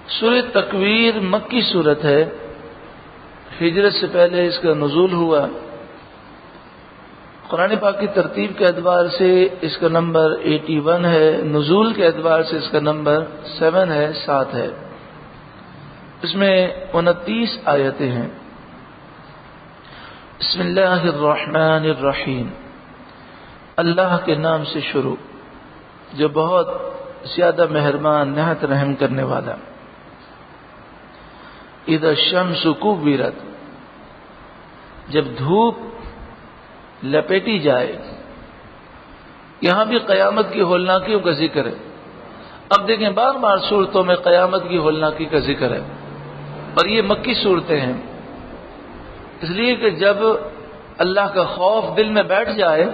سورہ تکویر مکی صورت ہے، ہجرت سے پہلے اس کا نزول ہوا۔ قرآن پاک کی ترتیب کے اعتبار سے اس کا نمبر 81 ہے، نزول کے اعتبار سے اس کا نمبر 7 ہے، 7 ہے۔ اس میں 29 آیتیں ہیں۔ بسم اللہ الرحمن الرحیم، اللہ کے نام سے شروع جو بہت زیادہ مہربان نہایت رحم کرنے والا۔ اذا الشمس کوورت، جب دھوپ لپیٹی جائے۔ یہاں بھی قیامت کی ہولناکیوں کا ذکر ہے۔ اب دیکھیں بار بار صورتوں میں قیامت کی ہولناکی کا ذکر ہے، اور یہ مکی صورتیں ہیں، اس لیے کہ جب اللہ کا خوف دل میں بیٹھ جائے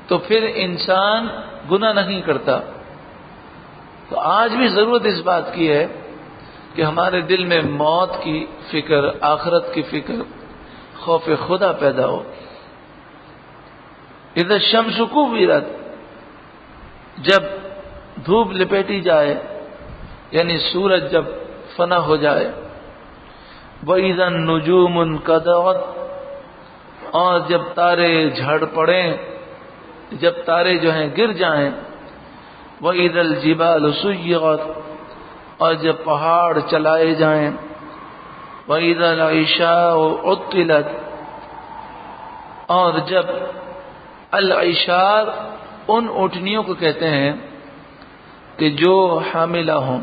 تو پھر انسان گناہ نہیں کرتا۔ تو آج بھی ضرورت اس بات کی ہے کہ ہمارے دل میں موت کی فکر، آخرت کی فکر، خوف خدا پیدا ہو۔ اذا الشمس کوورت، جب دھوپ لپیٹی جائے یعنی سورج جب فنا ہو جائے۔ وَإِذَا النُّجُومُ انْكَدَرَتْ، اور جب تارے جھڑ پڑیں، جب تارے جو ہیں گر جائیں۔ وَإِذَا الْجِبَالُ سُيِّرَتْ، اور جب پہاڑ چلائے جائیں۔ وَإِذَا الْعِشَارُ عُطِّلَتْ، اور جب العشار ان اونٹنیوں کو کہتے ہیں کہ جو حاملہ ہوں،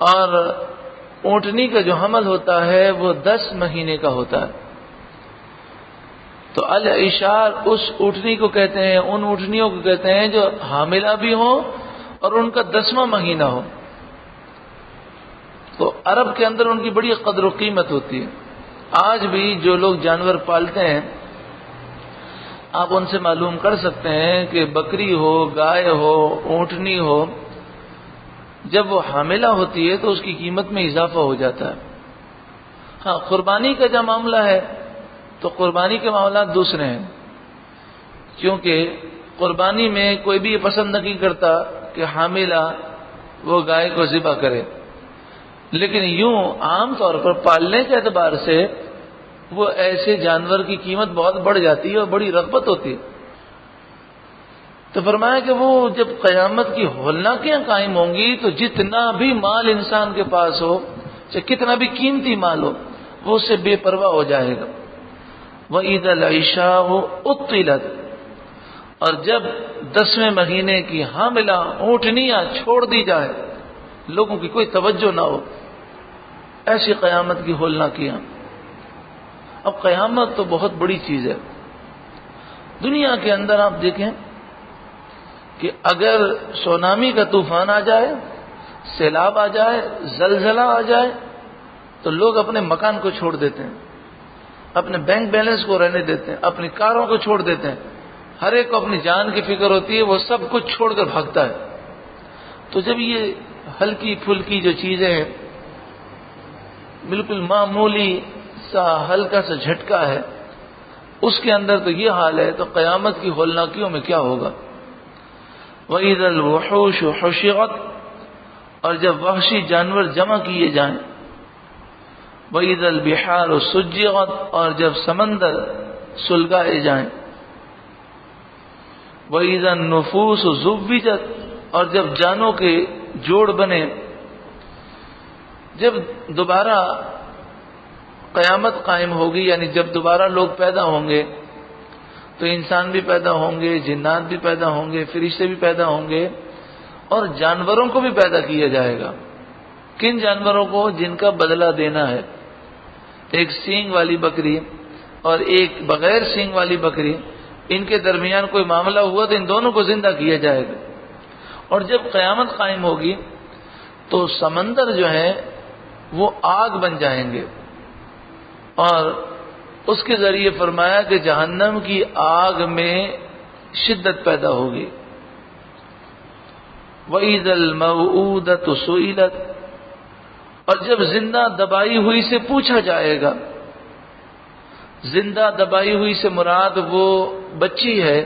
اور اونٹنی کا جو حمل ہوتا ہے وہ 10 مہینے کا ہوتا ہے۔ تو العشار اس اونٹنی کو کہتے ہیں، ان اونٹنیوں کو کہتے ہیں جو حاملہ بھی ہوں اور ان کا 10واں مہینہ ہو۔ تو عرب کے اندر ان کی بڑی قدر و قیمت ہوتی ہے۔ آج بھی جو لوگ جانور پالتے ہیں، آپ ان سے معلوم کر سکتے ہیں کہ بکری ہو، گائے ہو، اونٹنی ہو، جب وہ حاملہ ہوتی ہے تو اس کی قیمت میں اضافہ ہو جاتا ہے۔ ہاں، قربانی کا جب معاملہ ہے تو قربانی کے معاملات دوسرے ہیں، کیونکہ قربانی میں کوئی بھی یہ پسند نہیں کرتا کہ حاملہ وہ گائے کو ذبح کرے، لیکن یوں عام طور پر پالنے کے اعتبار سے وہ ایسے جانور کی قیمت بہت بڑھ جاتی ہے اور بڑی رغبت ہوتی ہے۔ تو فرمایا کہ وہ جب قیامت کی ہولناکیاں قائم ہوں گی تو جتنا بھی مال انسان کے پاس ہو، چاہے کتنا بھی قیمتی مال ہو، وہ اس سے بے پرواہ ہو جائے گا۔ وَإِذَا الْعِشَارُ عُطِّلَتْ، اور جب 10ویں مہینے کی حاملہ اونٹنیاں چھوڑ دی جائے، لوگوں کی کوئی توجہ نہ ہو، ایسی قیامت کی ہولناکیاں۔ اب قیامت تو بہت بڑی چیز ہے۔ دنیا کے اندر آپ دیکھیں کہ اگر سونامی کا طوفان آ جائے، سیلاب آ جائے، زلزلہ آ جائے، تو لوگ اپنے مکان کو چھوڑ دیتے ہیں، اپنے بینک بیلنس کو رہنے دیتے ہیں، اپنی کاروں کو چھوڑ دیتے ہیں، ہر ایک کو اپنی جان کی فکر ہوتی ہے، وہ سب کچھ چھوڑ کر بھاگتا ہے۔ تو جب یہ ہلکی پھلکی جو چیزیں ہیں، بالکل معمولی سا ہلکا سا جھٹکا ہے، اس کے اندر تو یہ حال ہے، تو قیامت کی ہولناکیوں میں کیا ہوگا۔ وَإِذَا الْوُحُوشُ حُشِرَتْ، اور جب وحشی جانور جمع کیے جائیں۔ وَإِذَا الْبِحَارُ سُجِّرَتْ، اور جب سمندر سلگائے جائیں۔ وَإِذَا النُّفُوسُ زُوِّجَتْ، اور جب جانوں کے جوڑ بنے۔ جب دوبارہ قیامت قائم ہوگی، یعنی جب دوبارہ لوگ پیدا ہوں گے، تو انسان بھی پیدا ہوں گے، جنات بھی پیدا ہوں گے، فرشتے بھی پیدا ہوں گے، اور جانوروں کو بھی پیدا کیا جائے گا۔ کن جانوروں کو؟ جن کا بدلہ دینا ہے۔ ایک سینگ والی بکری اور ایک بغیر سینگ والی بکری، ان کے درمیان کوئی معاملہ ہوا تو ان دونوں کو زندہ کیا جائے گا۔ اور جب قیامت قائم ہوگی تو سمندر جو ہے وہ آگ بن جائیں گے، اور اس کے ذریعے فرمایا کہ جہنم کی آگ میں شدت پیدا ہوگی۔ وَإِذَا الْمَوْءُودَةُ سُئِلَتْ، اور جب زندہ دبائی ہوئی سے پوچھا جائے گا۔ زندہ دبائی ہوئی سے مراد وہ بچی ہے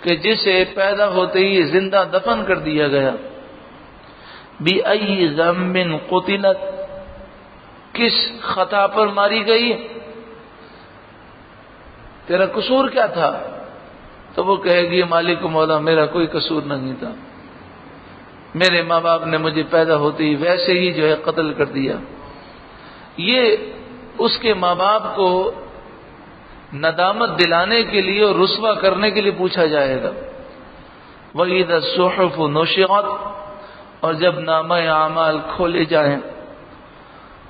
کہ جسے پیدا ہوتے ہی زندہ دفن کر دیا گیا۔ بِأَيِّ ذَنبٍ قُتِلَتْ، کس خطا پر ماری گئی، تیرا قصور کیا تھا؟ تو وہ کہے گی مالک و مولا میرا کوئی قصور نہیں تھا، میرے ماں باپ نے مجھے پیدا ہوتے ہی ویسے ہی جو ہے قتل کر دیا۔ یہ اس کے ماں باپ کو ندامت دلانے کے لیے اور رسوا کرنے کے لیے پوچھا جائے گا۔ وَإِذَا الصُّحُفُ نُشِرَتْ، اور جب نامہ اعمال کھولے جائیں۔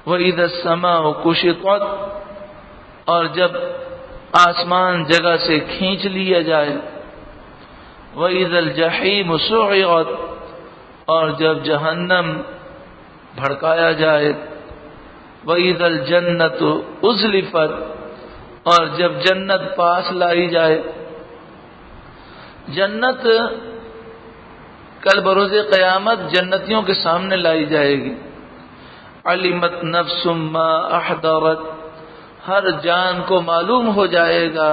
وَإِذَا السَّمَاءُ كُشِطَتْ، اور جب آسمان جگہ سے کھینچ لیا جائے۔ وَإِذَا الْجَحِيمُ سُعِرَتْ، اور جب جہنم بھڑکایا جائے۔ وَإِذَا الْجَنَّةُ أُزْلِفَتْ، اور جب جنت پاس لائی جائے۔ جنت کل بروز قیامت جنتیوں کے سامنے لائی جائے گی۔ علمت نفس ما احضرت، ہر جان کو معلوم ہو جائے گا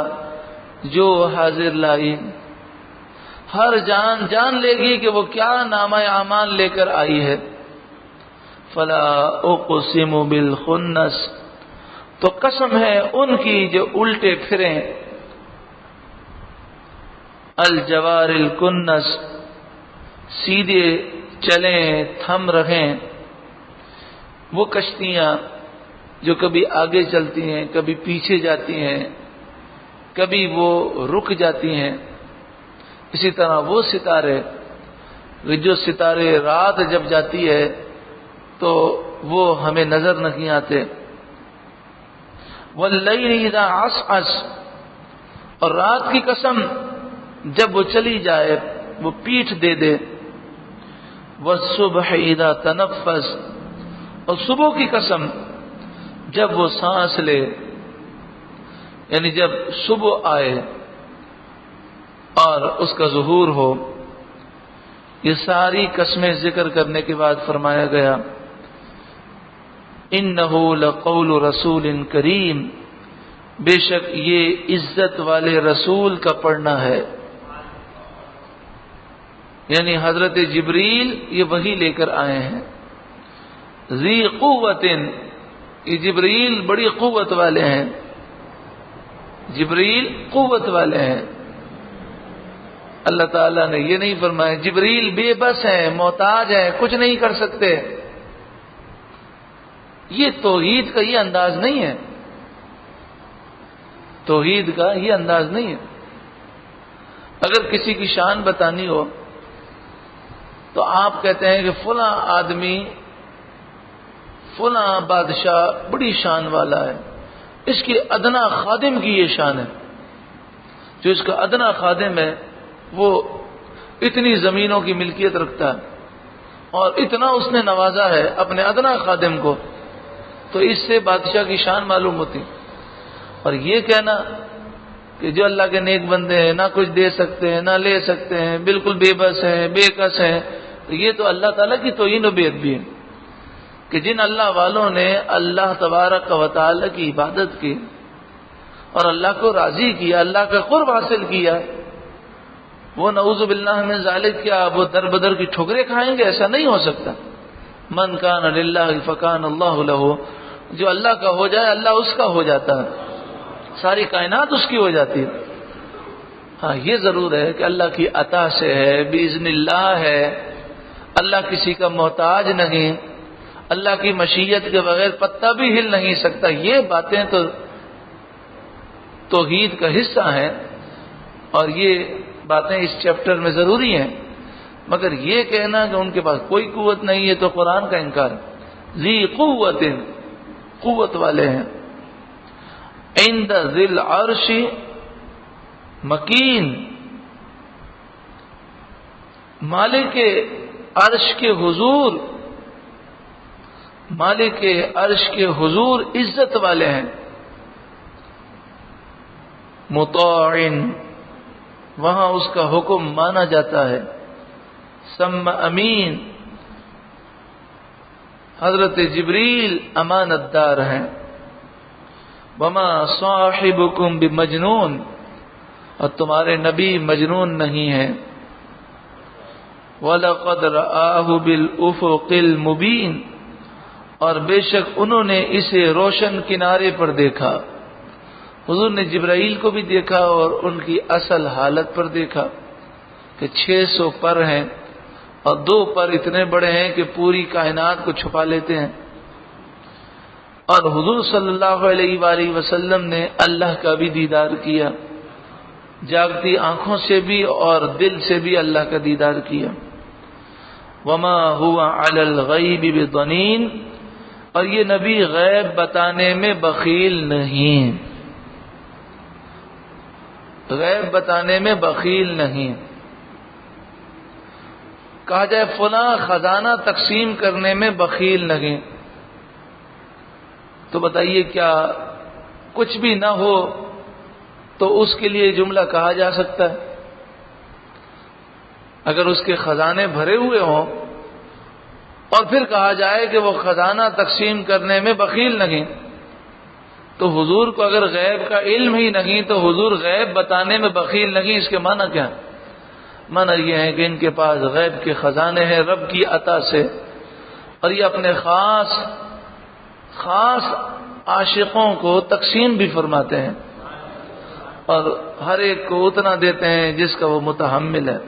جو حاضر لائی۔ ہر جان جان لے گی کہ وہ کیا نامہ اعمال لے کر آئی ہے۔ فلا اقسم بالخنس، تو قسم ہے ان کی جو الٹے پھریں۔ الجوار الکنس، سیدھے چلیں تھم رہیں، وہ کشتیاں جو کبھی آگے چلتی ہیں کبھی پیچھے جاتی ہیں کبھی وہ رک جاتی ہیں۔ اسی طرح وہ ستارے، جو ستارے رات جب جاتی ہے تو وہ ہمیں نظر نہیں آتے۔ واللیل اذا عسعس، اور رات کی قسم جب وہ چلی جائے، وہ پیٹھ دے دے۔ والصبح اذا تنفس، اور صبح کی قسم جب وہ سانس لے، یعنی جب صبح آئے اور اس کا ظہور ہو۔ یہ ساری قسمیں ذکر کرنے کے بعد فرمایا گیا انہ لقول رسول کریم، بے شک یہ عزت والے رسول کا پڑھنا ہے، یعنی حضرت جبریل یہ وحی لے کر آئے ہیں۔ ذی قوت، یہ جبریل بڑی قوت والے ہیں، جبریل قوت والے ہیں۔ اللہ تعالیٰ نے یہ نہیں فرمایا جبریل بے بس ہیں، محتاج ہیں، کچھ نہیں کر سکتے۔ یہ توحید کا یہ انداز نہیں ہے، توحید کا یہ انداز نہیں ہے۔ اگر کسی کی شان بتانی ہو تو آپ کہتے ہیں کہ فلاں آدمی فلاں بادشاہ بڑی شان والا ہے، اس کی ادنا خادم کی یہ شان ہے، جو اس کا ادنا خادم ہے وہ اتنی زمینوں کی ملکیت رکھتا ہے اور اتنا اس نے نوازا ہے اپنے ادنا خادم کو، تو اس سے بادشاہ کی شان معلوم ہوتی۔ اور یہ کہنا کہ جو اللہ کے نیک بندے ہیں نہ کچھ دے سکتے ہیں نہ لے سکتے ہیں، بالکل بے بس ہیں، بے کس ہیں، تو یہ تو اللہ تعالیٰ کی توہین و بے ادبی ہے کہ جن اللہ والوں نے اللہ تبارک و تعالیٰ کی عبادت کی اور اللہ کو راضی کیا، اللہ کا قرب حاصل کیا، وہ نعوذ باللہ من ذالک کیا وہ در بدر کی ٹھوکریں کھائیں گے؟ ایسا نہیں ہو سکتا۔ من کان للہ فکان اللہ لہ، جو اللہ کا ہو جائے اللہ اس کا ہو جاتا ہے، ساری کائنات اس کی ہو جاتی ہے۔ ہاں یہ ضرور ہے کہ اللہ کی عطا سے ہے، باذن اللہ ہے، اللہ کسی کا محتاج نہیں، اللہ کی مشیت کے بغیر پتہ بھی ہل نہیں سکتا۔ یہ باتیں تو توحید کا حصہ ہیں اور یہ باتیں اس چیپٹر میں ضروری ہیں، مگر یہ کہنا کہ ان کے پاس کوئی قوت نہیں ہے تو قرآن کا انکار۔ ذی قوت، قوت والے ہیں۔ عند ذی العرش مکین، مالک عرش کے حضور، مالک عرش کے حضور عزت والے ہیں۔ مطاع، وہاں اس کا حکم مانا جاتا ہے۔ ثم امین، حضرت جبریل امانت دار ہیں۔ وما صاحبکم بمجنون، اور تمہارے نبی مجنون نہیں ہیں۔ وَلَقَدْ رَآهُ بِالْأُفُقِ الْمُبِينِ، اور بے شک انہوں نے اسے روشن کنارے پر دیکھا۔ حضور نے جبرائیل کو بھی دیکھا اور ان کی اصل حالت پر دیکھا کہ 600 پر ہیں اور 2 پر اتنے بڑے ہیں کہ پوری کائنات کو چھپا لیتے ہیں۔ اور حضور صلی اللہ علیہ وآلہ وسلم نے اللہ کا بھی دیدار کیا، جاگتی آنکھوں سے بھی اور دل سے بھی اللہ کا دیدار کیا۔ وما هو علی الغیب بضنین، اور یہ نبی غیب بتانے میں بخیل نہیں، غیب بتانے میں بخیل نہیں۔ کہا جائے فلاں خزانہ تقسیم کرنے میں بخیل نہیں، تو بتائیے کیا کچھ بھی نہ ہو تو اس کے لیے جملہ کہا جا سکتا ہے؟ اگر اس کے خزانے بھرے ہوئے ہوں اور پھر کہا جائے کہ وہ خزانہ تقسیم کرنے میں بخیل نہیں، تو حضور کو اگر غیب کا علم ہی نہیں تو حضور غیب بتانے میں بخیل نہیں، اس کے معنی کیا؟ معنی یہ ہے کہ ان کے پاس غیب کے خزانے ہیں رب کی عطا سے، اور یہ اپنے خاص عاشقوں کو تقسیم بھی فرماتے ہیں اور ہر ایک کو اتنا دیتے ہیں جس کا وہ متحمل ہے۔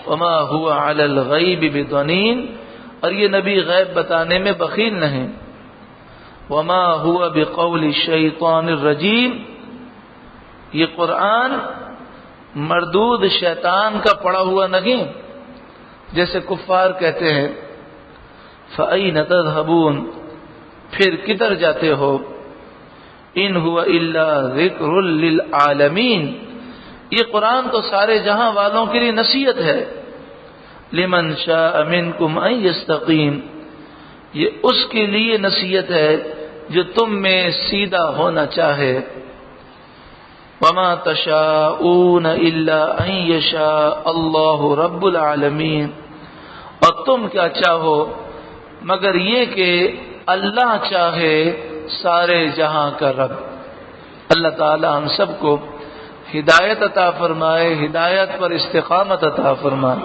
وما هو علی الغیب بضنین، اور یہ نبی غیب بتانے میں بخیل نہیں۔ وما هو بقول الشیطان الرجیم، یہ قرآن مردود شیطان کا پڑا ہوا نہیں، جیسے کفار کہتے ہیں فَأَيْنَ تَذْهَبُونَ، پھر کدھر جاتے ہو؟ ان هو الا ذکر للعالمین، یہ قرآن تو سارے جہاں والوں کے لیے نصیحت ہے۔ لمن شاء منکم ان یستقیم، یہ اس کے لیے نصیحت ہے جو تم میں سیدھا ہونا چاہے۔ وما تشاءون الا ان یشاء اللہ رب العالمین، اور تم کیا چاہو مگر یہ کہ اللہ چاہے سارے جہاں کا رب۔ اللہ تعالی ہم سب کو ہدایت عطا فرمائے، ہدایت پر استقامت عطا فرمائے۔